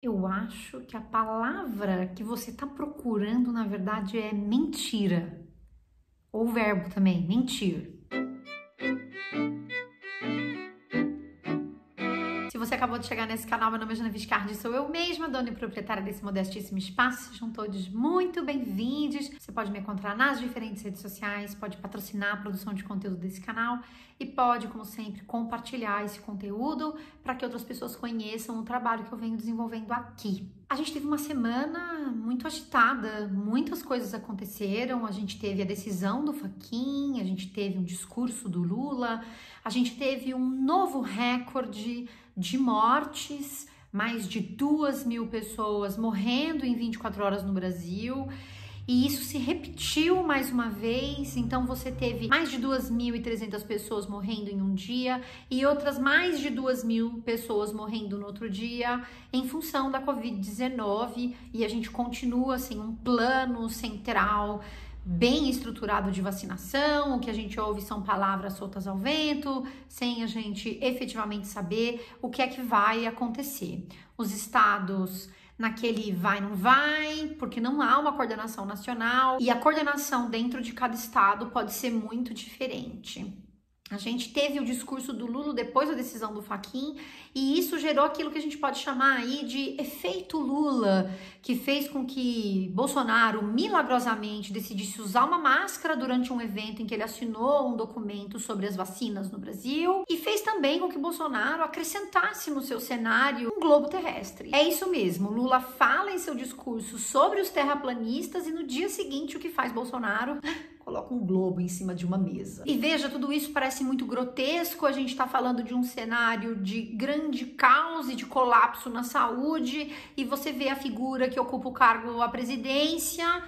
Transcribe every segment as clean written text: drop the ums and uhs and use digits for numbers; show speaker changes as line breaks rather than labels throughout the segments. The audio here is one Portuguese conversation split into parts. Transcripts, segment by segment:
Eu acho que a palavra que você está procurando, na verdade, é mentira. Ou o verbo também, mentir. Se você acabou de chegar nesse canal, meu nome é Jana Viscardi, sou eu mesma, dona e proprietária desse modestíssimo espaço. Sejam todos muito bem-vindos. Você pode me encontrar nas diferentes redes sociais, pode patrocinar a produção de conteúdo desse canal e pode, como sempre, compartilhar esse conteúdo para que outras pessoas conheçam o trabalho que eu venho desenvolvendo aqui. A gente teve uma semana muito agitada, muitas coisas aconteceram, a gente teve a decisão do Fachin, a gente teve um discurso do Lula, a gente teve um novo recorde de mortes, mais de 2.000 pessoas morrendo em 24 horas no Brasil, e isso se repetiu mais uma vez. Então você teve mais de 2.300 pessoas morrendo em um dia e outras mais de 2.000 pessoas morrendo no outro dia em função da Covid-19, e a gente continua sem um plano central bem estruturado de vacinação. O que a gente ouve são palavras soltas ao vento, sem a gente efetivamente saber o que é que vai acontecer. Os estados naquele vai, não vai, porque não há uma coordenação nacional e a coordenação dentro de cada estado pode ser muito diferente. A gente teve o discurso do Lula depois da decisão do Fachin e isso gerou aquilo que a gente pode chamar aí de efeito Lula, que fez com que Bolsonaro milagrosamente decidisse usar uma máscara durante um evento em que ele assinou um documento sobre as vacinas no Brasil, e fez também com que Bolsonaro acrescentasse no seu cenário um globo terrestre. É isso mesmo, Lula fala em seu discurso sobre os terraplanistas e no dia seguinte o que faz Bolsonaro? Coloca um globo em cima de uma mesa. E veja, tudo isso parece muito grotesco. A gente está falando de um cenário de grande caos e de colapso na saúde, e você vê a figura que ocupa o cargo, a presidência,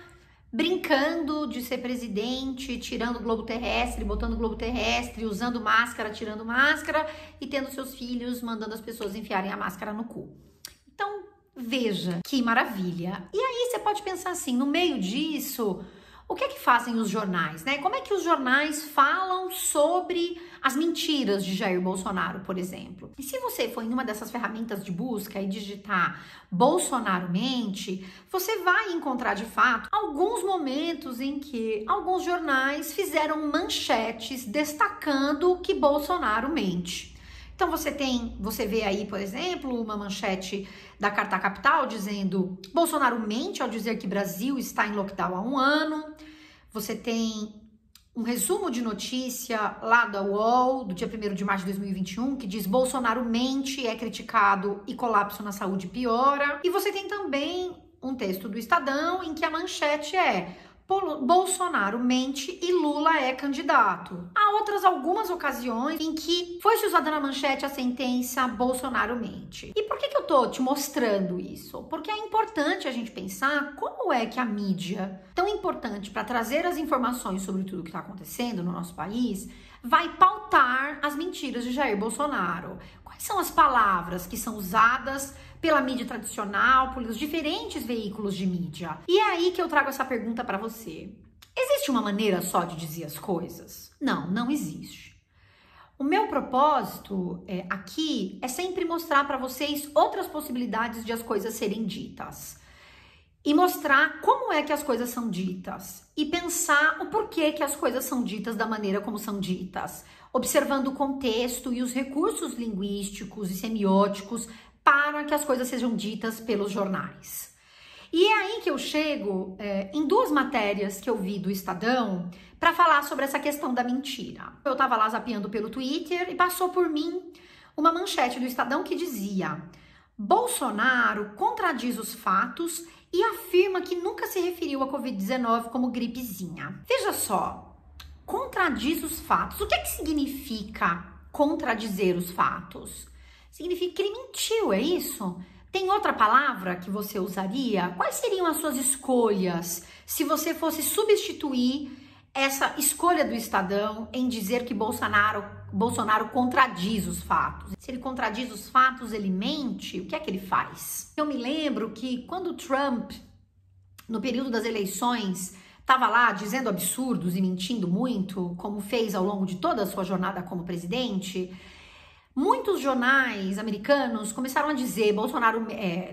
brincando de ser presidente, tirando o globo terrestre, botando o globo terrestre, usando máscara, tirando máscara, e tendo seus filhos mandando as pessoas enfiarem a máscara no cu. Então, veja que maravilha. E aí você pode pensar assim, no meio disso, o que é que fazem os jornais, né? Como é que os jornais falam sobre as mentiras de Jair Bolsonaro, por exemplo? E se você for em uma dessas ferramentas de busca e digitar Bolsonaro mente, você vai encontrar de fato alguns momentos em que alguns jornais fizeram manchetes destacando que Bolsonaro mente. Então você vê aí, por exemplo, uma manchete da Carta Capital dizendo: Bolsonaro mente ao dizer que Brasil está em lockdown há um ano. Você tem um resumo de notícia lá da UOL, do dia 1º de março de 2021, que diz: Bolsonaro mente, é criticado e colapso na saúde piora. E você tem também um texto do Estadão em que a manchete é: Bolsonaro mente e Lula é candidato. Há algumas ocasiões em que foi usada na manchete a sentença Bolsonaro mente. E por que eu tô te mostrando isso? Porque é importante a gente pensar como é que a mídia, tão importante para trazer as informações sobre tudo que está acontecendo no nosso país, vai pautar as mentiras de Jair Bolsonaro. Quais são as palavras que são usadas pela mídia tradicional, pelos diferentes veículos de mídia? E é aí que eu trago essa pergunta para você. Existe uma maneira só de dizer as coisas? Não, não existe. O meu propósito aqui é sempre mostrar para vocês outras possibilidades de as coisas serem ditas. E mostrar como é que as coisas são ditas. E pensar o porquê que as coisas são ditas da maneira como são ditas. Observando o contexto e os recursos linguísticos e semióticos para que as coisas sejam ditas pelos jornais. E é aí que eu chego em duas matérias que eu vi do Estadão para falar sobre essa questão da mentira. Eu estava lá zapeando pelo Twitter e passou por mim uma manchete do Estadão que dizia: Bolsonaro contradiz os fatos e afirma que nunca se referiu à Covid-19 como gripezinha. Veja só, contradiz os fatos. O que é que significa contradizer os fatos? Significa que ele mentiu, é isso? Tem outra palavra que você usaria? Quais seriam as suas escolhas se você fosse substituir essa escolha do Estadão em dizer que Bolsonaro contradiz os fatos? Se ele contradiz os fatos, ele mente? O que é que ele faz? Eu me lembro que quando Trump, no período das eleições, estava lá dizendo absurdos e mentindo muito, como fez ao longo de toda a sua jornada como presidente, Muitos jornais americanos começaram a dizer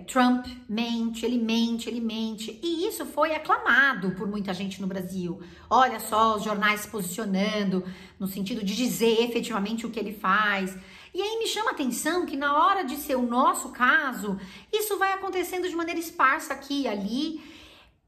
Trump mente, ele mente, ele mente. E isso foi aclamado por muita gente no Brasil. Olha só os jornais se posicionando no sentido de dizer efetivamente o que ele faz. E aí me chama a atenção que na hora de ser o nosso caso, isso vai acontecendo de maneira esparsa aqui e ali,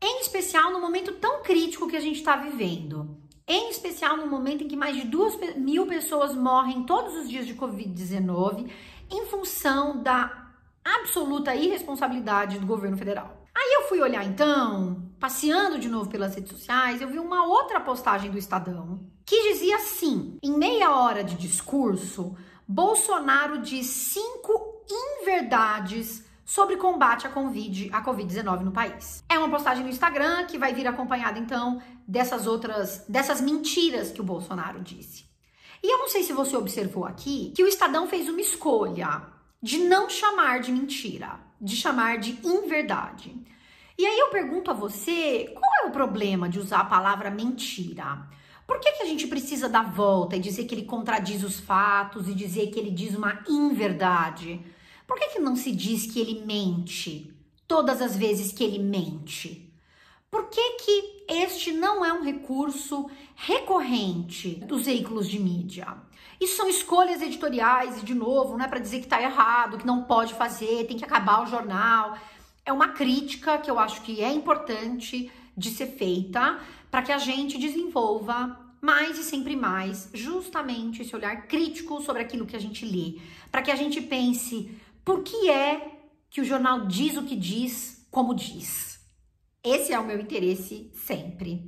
em especial no momento tão crítico que a gente está vivendo. Em especial no momento em que mais de 2.000 pessoas morrem todos os dias de Covid-19 em função da absoluta irresponsabilidade do governo federal. Aí eu fui olhar então, passeando de novo pelas redes sociais, eu vi uma outra postagem do Estadão que dizia assim: em meia hora de discurso, Bolsonaro diz 5 inverdades sobre combate à Covid-19 no país. É uma postagem no Instagram que vai vir acompanhada, então, dessas mentiras que o Bolsonaro disse. E eu não sei se você observou aqui que o Estadão fez uma escolha de não chamar de mentira, de chamar de inverdade. E aí eu pergunto a você, qual é o problema de usar a palavra mentira? Por que a gente precisa dar volta e dizer que ele contradiz os fatos e dizer que ele diz uma inverdade? Por que não se diz que ele mente todas as vezes que ele mente? Por que este não é um recurso recorrente dos veículos de mídia? Isso são escolhas editoriais e, de novo, não é para dizer que está errado, que não pode fazer, tem que acabar o jornal. É uma crítica que eu acho que é importante de ser feita para que a gente desenvolva mais e sempre mais justamente esse olhar crítico sobre aquilo que a gente lê, para que a gente pense: por que é que o jornal diz o que diz, como diz? Esse é o meu interesse sempre.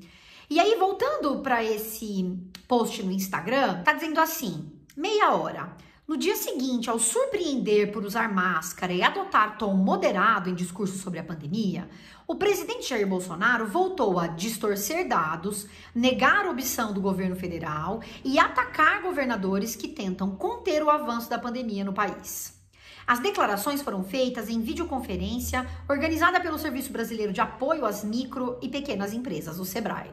E aí, voltando para esse post no Instagram, tá dizendo assim: meia hora. No dia seguinte, ao surpreender por usar máscara e adotar tom moderado em discurso sobre a pandemia, o presidente Jair Bolsonaro voltou a distorcer dados, negar a opção do governo federal e atacar governadores que tentam conter o avanço da pandemia no país. As declarações foram feitas em videoconferência organizada pelo Serviço Brasileiro de Apoio às Micro e Pequenas Empresas, o SEBRAE.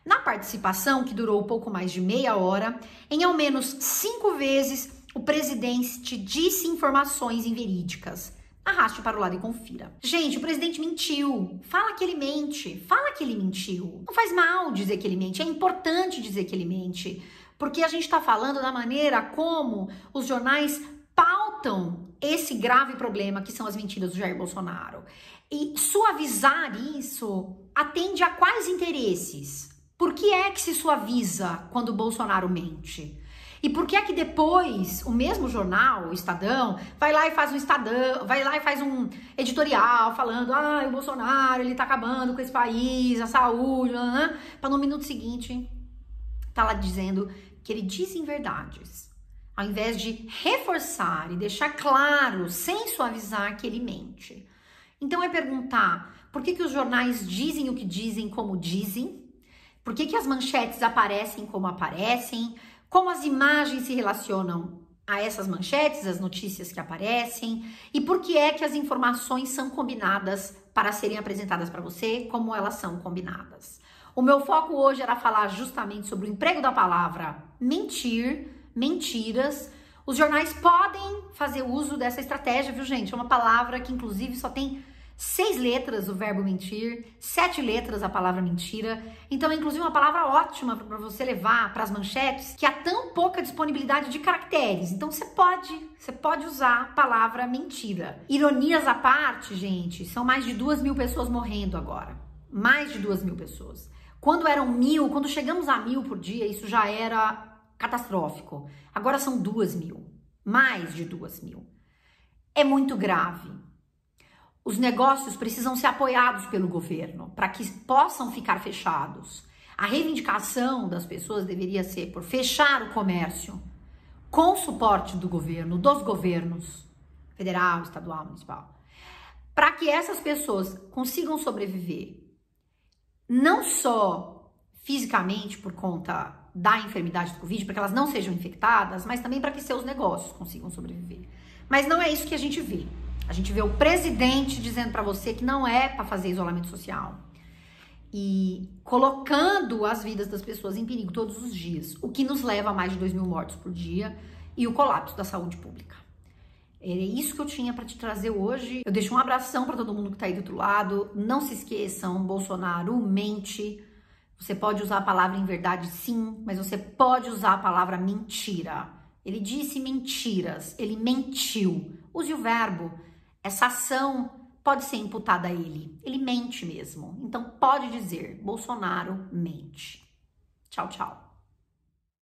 Na participação, que durou pouco mais de meia hora, em ao menos 5 vezes o presidente disse informações inverídicas. Arraste para o lado e confira. Gente, o presidente mentiu. Fala que ele mente. Fala que ele mentiu. Não faz mal dizer que ele mente. É importante dizer que ele mente. Porque a gente está falando da maneira como os jornais pautam esse grave problema que são as mentiras do Jair Bolsonaro. E suavizar isso atende a quais interesses? Por que é que se suaviza quando o Bolsonaro mente? E por que é que depois o mesmo jornal, o Estadão, vai lá e faz um editorial falando: o Bolsonaro, ele tá acabando com esse país, a saúde, para no minuto seguinte tá lá dizendo que ele diz inverdades, ao invés de reforçar e deixar claro, sem suavizar, que ele mente. Então é perguntar: por que os jornais dizem o que dizem, como dizem? Por que as manchetes aparecem como aparecem? Como as imagens se relacionam a essas manchetes, as notícias que aparecem? E por que é que as informações são combinadas para serem apresentadas para você, como elas são combinadas? O meu foco hoje era falar justamente sobre o emprego da palavra mentir, mentiras. Os jornais podem fazer uso dessa estratégia, viu, gente? É uma palavra que, inclusive, só tem 6 letras o verbo mentir, 7 letras a palavra mentira. Então é inclusive uma palavra ótima para você levar para as manchetes, que há tão pouca disponibilidade de caracteres. Então você pode usar a palavra mentira. Ironias à parte, gente, são mais de 2.000 pessoas morrendo agora. Mais de 2.000 pessoas. Quando eram 1.000, quando chegamos a 1.000 por dia, isso já era catastrófico. Agora são 2.000. Mais de 2.000. É muito grave. Os negócios precisam ser apoiados pelo governo para que possam ficar fechados. A reivindicação das pessoas deveria ser por fechar o comércio com suporte do governo, dos governos federal, estadual, municipal, para que essas pessoas consigam sobreviver, não só fisicamente por conta da enfermidade do Covid, para que elas não sejam infectadas, mas também para que seus negócios consigam sobreviver. Mas não é isso que a gente vê. A gente vê o presidente dizendo para você que não é para fazer isolamento social e colocando as vidas das pessoas em perigo todos os dias, o que nos leva a mais de 2.000 mortos por dia e o colapso da saúde pública. É isso que eu tinha para te trazer hoje. Eu deixo um abração para todo mundo que tá aí do outro lado. Não se esqueçam, Bolsonaro mente. Você pode usar a palavra em verdade, sim, mas você pode usar a palavra mentira. Ele disse mentiras, ele mentiu. Use o verbo. Essa ação pode ser imputada a ele. Ele mente mesmo. Então pode dizer, Bolsonaro mente. Tchau, tchau.